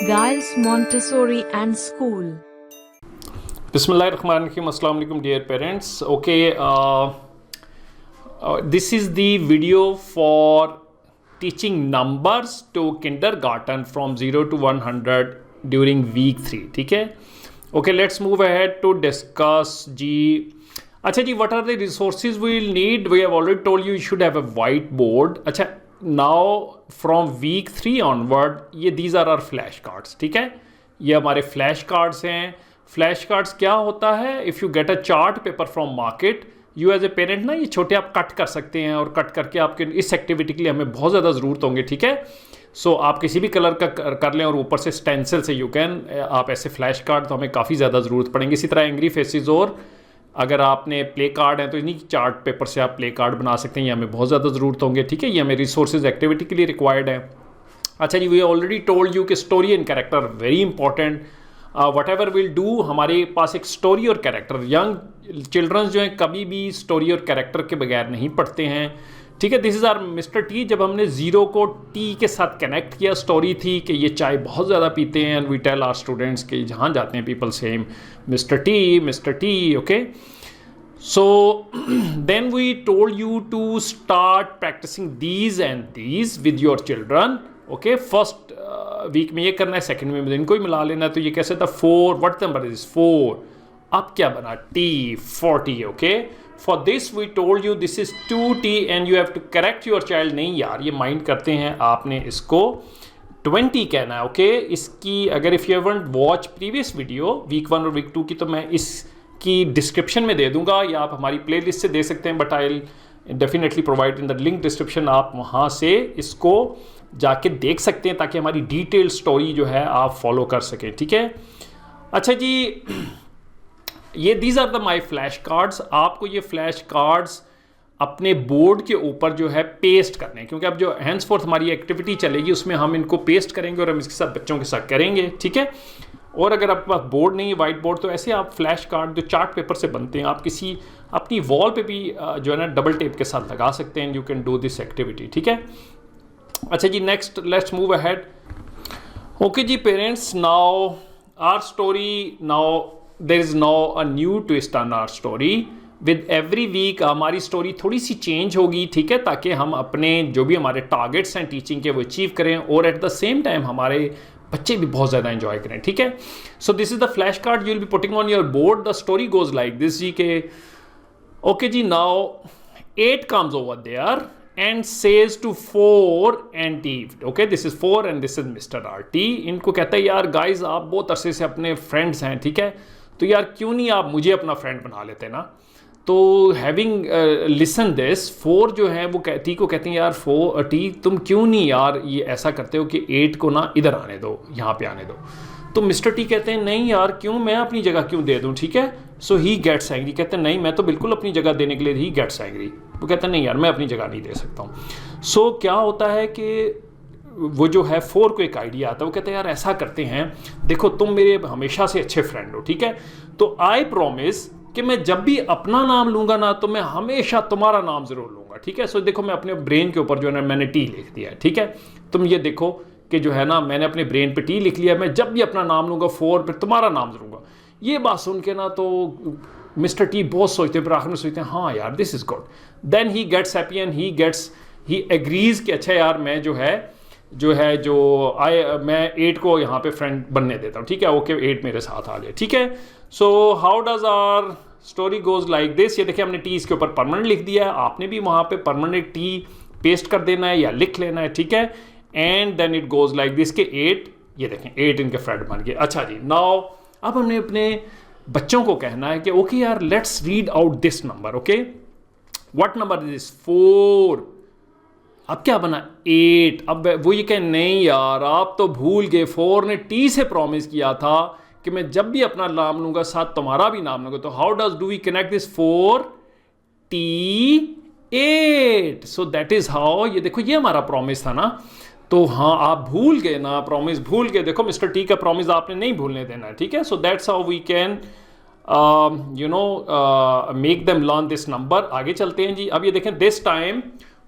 Giles Montessori and School. Bismillahirrahmanirrahim. Assalamu alaikum dear parents. Okay, this is the video for teaching numbers to kindergarten from 0 to 100 during week 3. ठीक है? Okay, let's move ahead to discuss जी. अच्छा जी, what are the resources we will need? We have already told you should have a whiteboard. अच्छा, now from week 3 onward ये these are our flash cards. ठीक है? ये हमारे flash cards हैं. Flash cards क्या होता है? If you get a chart paper from market, you as a parent ना ये छोटे आप कट कर सकते हैं और कट करके आपके इस एक्टिविटी के लिए हमें बहुत ज़्यादा ज़रूरत होंगे. ठीक है? सो आप किसी भी कलर का कर लें और ऊपर से स्टेंसिल से यू कैन आप ऐसे फ्लैश कार्ड तो हमें काफ़ी ज़्यादा ज़रूरत पड़ेंगे. इसी तरह एंग्री फेसेस और अगर आपने प्ले कार्ड हैं तो इन्हीं चार्ट पेपर से आप प्ले कार्ड बना सकते हैं. ये हमें बहुत ज़्यादा ज़रूरत होंगे. ठीक है? ये हमें रिसोर्सेज एक्टिविटी के लिए रिक्वायर्ड है. अच्छा जी, वी ऑलरेडी टोल्ड यू कि story and character very important. What ever will do, हमारे पास एक स्टोरी और कैरेक्टर, यंग चिल्ड्रंस जो हैं कभी भी स्टोरी और कैरेक्टर के बगैर नहीं पढ़ते हैं. ठीक है? This is our mister T. जब हमने ज़ीरो को टी के साथ कनेक्ट किया, स्टोरी थी कि ये चाय बहुत ज़्यादा पीते हैं and we tell our students कि जहाँ जाते हैं people same mister T. Okay, so then we told you to start practicing these and these with your children. Okay, first week में ये करना है, सेकंड में इनको ही मिला लेना है. तो ये कैसे था? 4, व्हाट नंबर इज 4? अब क्या बना? T 40. Okay, for this we told you this is 2t and you have to correct your child. नहीं यार, ये माइंड करते हैं, आपने इसको 20 कहना है. ओके, इसकी अगर if you haven't watch previous video week 1 और वीक 2 की, तो मैं इसकी डिस्क्रिप्शन में दे दूंगा या आप हमारी प्ले लिस्ट से दे सकते हैं, but I will definitely provide in the link description. आप वहाँ से इसको जाके देख सकते हैं ताकि हमारी डिटेल स्टोरी जो है आप फॉलो कर सकें. ठीक है? अच्छा जी, ये these are the my flash cards. आपको ये फ्लैश कार्ड्स अपने बोर्ड के ऊपर जो है पेस्ट करने हैं, क्योंकि अब जो हैंड्स फोर्थ हमारी एक्टिविटी चलेगी उसमें हम इनको पेस्ट करेंगे और हम इसके साथ बच्चों के साथ करेंगे. ठीक है? और अगर आपके पास बोर्ड नहीं है, वाइट बोर्ड, तो ऐसे आप फ्लैश कार्ड जो चार्ट पेपर से बनते हैं आप किसी अपनी वॉल पे भी जो है ना डबल टेप के साथ लगा सकते हैं. You can do this activity. ठीक है? अच्छा जी, next let's move ahead. Okay जी parents, now our story, now there is now a new twist on our story. With every week हमारी स्टोरी थोड़ी सी चेंज होगी. ठीक है? ताकि हम अपने जो भी हमारे टारगेट्स हैं टीचिंग के वो अचीव करें और एट द सेम टाइम हमारे बच्चे भी बहुत ज़्यादा एंजॉय करें. ठीक है? So this is the flash card you will be putting on your board. The story goes like this जी के. ओके जी, now 8 comes over there and says to 4 and T. Okay, this is 4 and this is Mr. R. T. इनको कहता है यार guys आप बहुत अरसे से अपने फ्रेंड्स हैं. ठीक है? तो यार क्यों नहीं आप मुझे अपना फ्रेंड बना लेते ना. तो हैविंग लिसन दिस, 4 जो है वो टी को कहते हैं यार 4 टी तुम क्यों नहीं यार ये ऐसा करते हो कि 8 को ना इधर आने दो, यहाँ पे आने दो. तो मिस्टर टी कहते हैं नहीं यार क्यों, मैं अपनी जगह क्यों दे दूँ. ठीक है? सो ही गेट्स एंग्री. कहते हैं नहीं मैं तो बिल्कुल अपनी जगह देने के लिए. He gets angry. वो कहते हैं नहीं यार मैं अपनी जगह नहीं दे सकता हूँ. सो क्या होता है कि वो जो है 4 को एक आइडिया आता है. वो कहते हैं यार ऐसा करते हैं, देखो तुम मेरे हमेशा से अच्छे फ्रेंड हो. ठीक है? तो आई प्रॉमिस कि मैं जब भी अपना नाम लूँगा ना तो मैं हमेशा तुम्हारा नाम ज़रूर लूँगा. ठीक है? सो देखो मैं अपने ब्रेन के ऊपर जो है ना मैंने टी लिख दिया है. ठीक है? तुम ये देखो कि जो है ना मैंने अपने ब्रेन पे टी लिख लिया. मैं जब भी अपना नाम लूँगा 4 पे तुम्हारा नाम जरूर लूँगा. ये बात सुन के ना तो मिस्टर टी बहुत सोचते हैं, फिर आखिर में सोचते हैं हाँ यार this is good. Then he gets happy and he agrees कि अच्छा यार मैं मैं 8 को यहाँ पे फ्रेंड बनने देता हूँ. ठीक है? ओके, 8 मेरे साथ आ जाए. ठीक है? So how does our story goes like this. ये देखिए हमने टी इसके ऊपर परमानेंट लिख दिया है. आपने भी वहाँ पे परमानेंट टी पेस्ट कर देना है या लिख लेना है. ठीक है? And then it goes like this के 8, ये देखें 8 इनके फ्रेंड बन गए. अच्छा जी, नाउ अब हमने अपने बच्चों को कहना है कि ओके यार let's read out this number. Okay, what number is this? 4. अब क्या बना? 8. अब वो ये कहे नहीं यार आप तो भूल गए, 4 ने टी से प्रॉमिस किया था कि मैं जब भी अपना नाम लूंगा साथ तुम्हारा भी नाम लूंगा. तो how does do we connect this 4 T 8. So that is how. ये देखो ये हमारा प्रॉमिस था ना. तो हाँ आप भूल गए ना, प्रॉमिस भूल गए. देखो मिस्टर टी का प्रॉमिस आपने नहीं भूलने देना है. ठीक है? So that's how we can make them learn this number. आगे चलते हैं जी. अब ये देखें दिस टाइम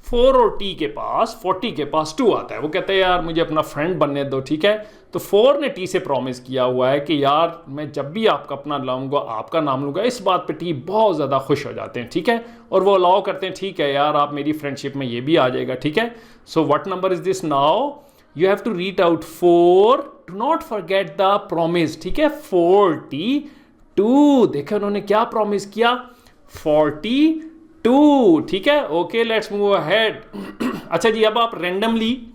4 और T के पास 40 के पास 2 आता है। वो कहते हैं यार मुझे अपना फ्रेंड बनने दो, ठीक है। तो 4 ने T से प्रॉमिस किया हुआ है कि यार मैं जब भी आपका अपना लाऊंगा आपका नाम लूँगा। इस बात पे T बहुत ज़्यादा खुश हो जाते हैं, ठीक है, और वो अलाउ करते हैं, ठीक है यार आप मेरी फ्रेंडशिप में ये भी आ जाएगा, ठीक है। So what number is this now? You have to read out 4, do not forget the promise, ठीक है। 42, देखो उन्होंने क्या प्रॉमिस किया, 42, ठीक है। Okay let's move ahead. अच्छा जी, अब आप randomly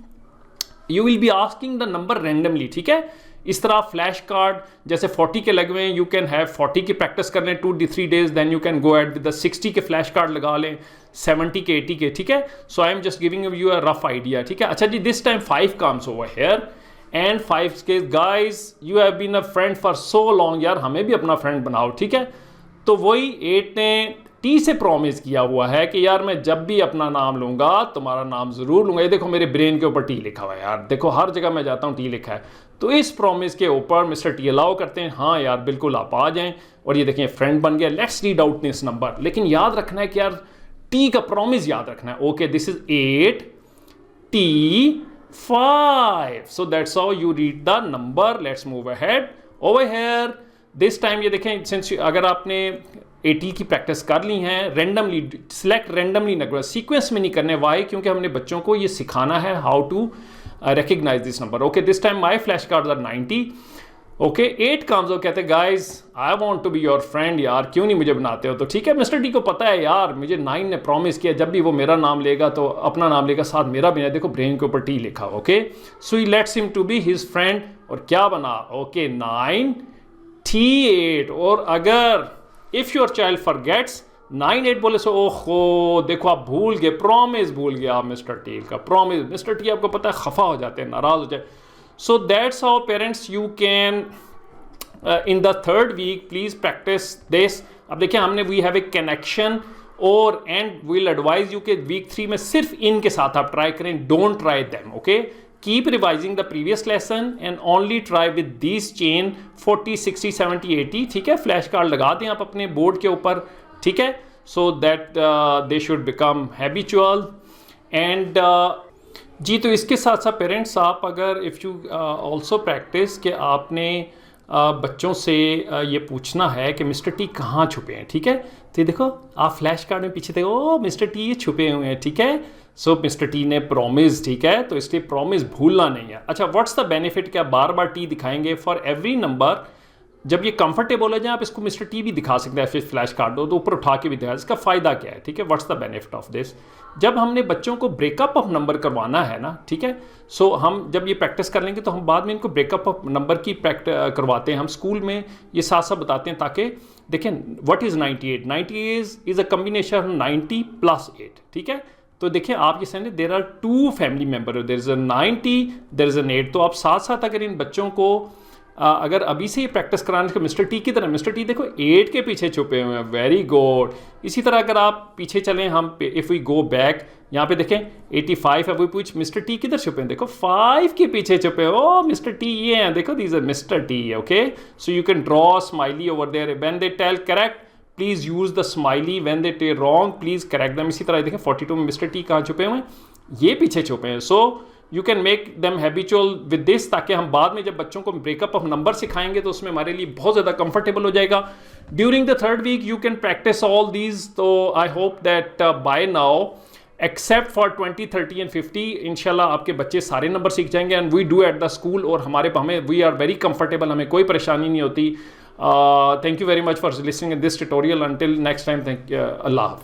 you will be asking the number randomly, ठीक है। इस तरह फ्लैश कार्ड जैसे 40 के लगे हुए हैं, यू कैन हैव 40 की प्रैक्टिस कर लें 2-3 days, then you can go at with the 60 के फ्लैश कार्ड लगा लें, 70 के 80 के, ठीक है। So I am just giving you a rough idea, ठीक है। अच्छा जी, this time 5 comes over here and 5 के guys you have been a friend for so long, यार हमें भी अपना फ्रेंड बनाओ, ठीक है। तो वही 8 ने T से प्रॉमिस किया हुआ है कि यार मैं जब भी अपना नाम लूँगा तुम्हारा नाम ज़रूर लूँगा। ये देखो मेरे ब्रेन के ऊपर T लिखा हुआ है यार, देखो हर जगह मैं जाता हूँ T लिखा है। तो इस प्रॉमिस के ऊपर मिस्टर T अलाउ करते हैं, हाँ यार बिल्कुल आप आ जाएं, और ये देखें फ्रेंड बन गया। Let's read out this number, लेकिन याद रखना है कि यार T का प्रॉमिस याद रखना है। Okay this is 8 T 5, so that's how you read the number. Let's move ahead over here. This time ये देखें, सिंस अगर आपने 80 की प्रैक्टिस कर ली हैं, randomly select, randomly number, sequence में नहीं करने। वाई? क्योंकि हमने बच्चों को ये सिखाना है how to recognise this number. Okay this time my flash cards are 90। Okay 8 comes, वो कहते हैं guys I want to be your friend, यार क्यों नहीं मुझे बनाते हो? तो ठीक है, मिस्टर T को पता है यार मुझे 9 ने प्रॉमिस किया जब भी वो मेरा नाम लेगा तो अपना नाम लेगा, साथ मेरा भी है, देखो ब्रेन के ऊपर T लिखा। Okay so he lets him to be his friend, और क्या बना? Okay 9 T 8। और अगर इफ योर चाइल्ड फॉरगेट्स 9 8 बोले सो ओहो देखो आप भूल गए, प्रॉमिस भूल गया आप मिस्टर T का प्रॉमिस। मिस्टर T आपको पता है खफा हो जाते हैं, नाराज हो जाए। So that's how parents you can in the third week please practice this. अब देखिए हमने वी हैव ए कनेक्शन, और एंड वील एडवाइज यू के वीक 3 में सिर्फ इनके साथ आप ट्राई करें, don't try them. Okay keep revising the previous lesson and only try with this chain 40 60 70 80, ठीक है। फ्लैश कार्ड लगा दें आप अपने बोर्ड के ऊपर, ठीक है, so that they should become habitual. And जी तो इसके साथ साथ पेरेंट्स आप अगर इफ़ यू ऑल्सो प्रैक्टिस कि आपने बच्चों से ये पूछना है कि मिस्टर T कहाँ छुपे हैं, ठीक है। तो ये देखो आप फ्लैश कार्ड में पीछे देखो, ओ मिस्टर T ये छुपे हुए हैं, ठीक है। सो मिस्टर T ने प्रॉमिस, ठीक है, तो इसलिए प्रॉमिस भूलना नहीं है। अच्छा व्हाट्स द बेनिफिट, क्या बार बार T दिखाएंगे फॉर एवरी नंबर? जब ये कंफर्टेबल हो जाए आप इसको मिस्टर T भी दिखा सकते हैं, फिर फ्लैश कार्ड दो तो ऊपर उठा के भी दिखा। इसका फ़ायदा क्या है, ठीक है, what's the benefit of this? जब हमने बच्चों को ब्रेकअप ऑफ नंबर करवाना है ना, ठीक है, सो हम जब ये प्रैक्टिस कर लेंगे तो हम बाद में इनको ब्रेकअप ऑफ नंबर की करवाते हैं। हम स्कूल में ये साथ साथ बताते हैं ताकि देखें what is 98। 98 is a combination 90 + 8, ठीक है। तो देखिए आप ये समझे there are 2 family member, there is a 90 there is an 8। तो आप साथ साथ अगर इन बच्चों को अगर अभी से ही प्रैक्टिस कराने के मिस्टर T की तरह, मिस्टर T देखो 8 के पीछे छुपे हुए हैं, वेरी गुड। इसी तरह अगर आप पीछे चलें, हम इफ़ वी गो बैक यहाँ पे देखें 85 है, वो पूछ मिस्टर T किधर छुपे हैं, देखो 5 के पीछे छुपे हैं, ओ मिस्टर T ये हैं, देखो these are mister T। Okay so you can draw smiley over there, when they tell correct please use the smiley, when they tell wrong please correct them. इसी तरह देखें 42 में मिस्टर T कहाँ छुपे हुए हैं, ये पीछे छुपे हैं। सो you can make them habitual with this, ताकि हम बाद में जब बच्चों को ब्रेकअप ऑफ नंबर सिखाएंगे तो उसमें हमारे लिए बहुत ज़्यादा कंफर्टेबल हो जाएगा। During the third week you can practice all these. तो I hope that by now except for 20 30 and 50 इंशाल्लाह आपके बच्चे सारे नंबर सीख जाएंगे, and we do at the school, और हमें वी आर वेरी कंफर्टेबल, हमें कोई परेशानी नहीं होती। Thank you very much for listening in this tutorial. Until next time, thank you, अल्लाह हाफ़िज़।